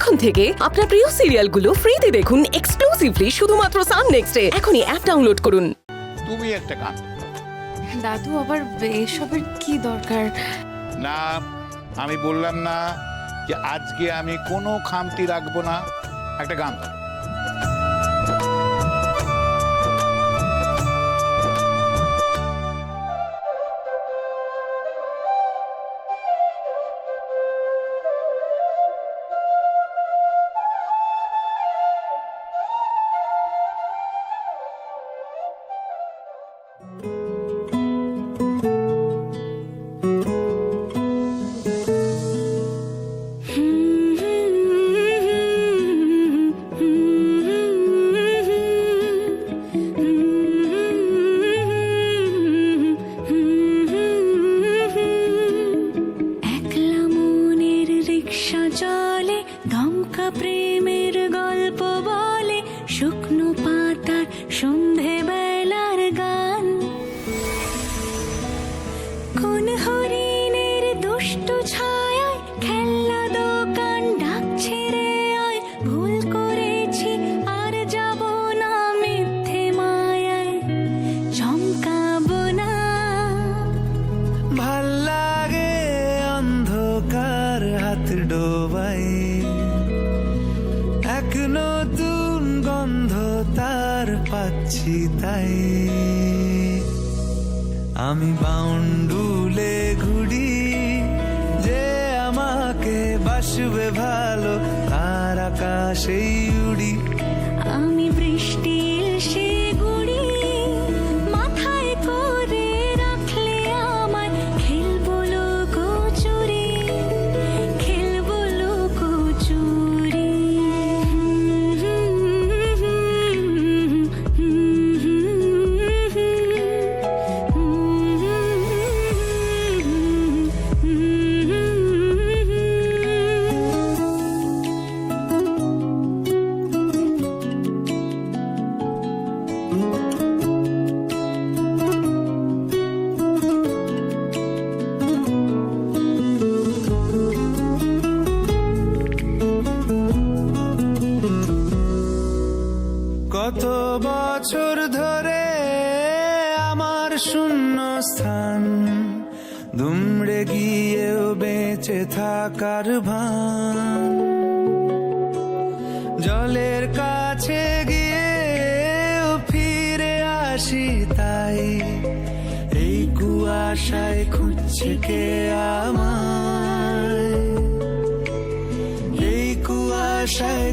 এখন থেকে আপনার প্রিয় সিরিয়ালগুলো ফ্রিতে দেখুন এক্সক্লুসিভলি শুধুমাত্র সান নেক্সটে। এখনই অ্যাপ ডাউনলোড করুন। তুমি একটা গান দাদু, আবার এসবের কি দরকার? না, আমি বললাম না যে আজকে আমি কোনো খামতি রাখবো না। একটা গান ধরো। চলে দমকা প্রেমের গল্প বলে, শুকনো পাতার সন্ধে বেলার গান, কোন হরিণের দুষ্ট ছায়ায় খেলনা দোকান ডাকছে রে আয়, ভুল করেছি আর যাব না মিথ্যে মায়ায়, চমকাবো না। ভাল লাগে অন্ধকার হাত ডোবাই, এক নতুন গন্ধ তার পাচ্ছি তাই, আমি বাউন্ডুলে ঘুরি, যে আমাকে বাসবে ভালো তার আকাশেই উড়ি, আমি বৃষ্টির সে গুড়ি মাথায় করে রাখলে আমায়, খেলবো লুকোচুরি, খেলবো লুকোচুরি। কত বছর ধরে আমার শূন্য স্থান, দুমড়ে গিয়েও বেঁচে থাকার ভান, জলের কাছে গিয়েও ফিরে আসি তাই, এই কুয়াশায় খুঁজছে কে আমায়, এই কুয়াশায়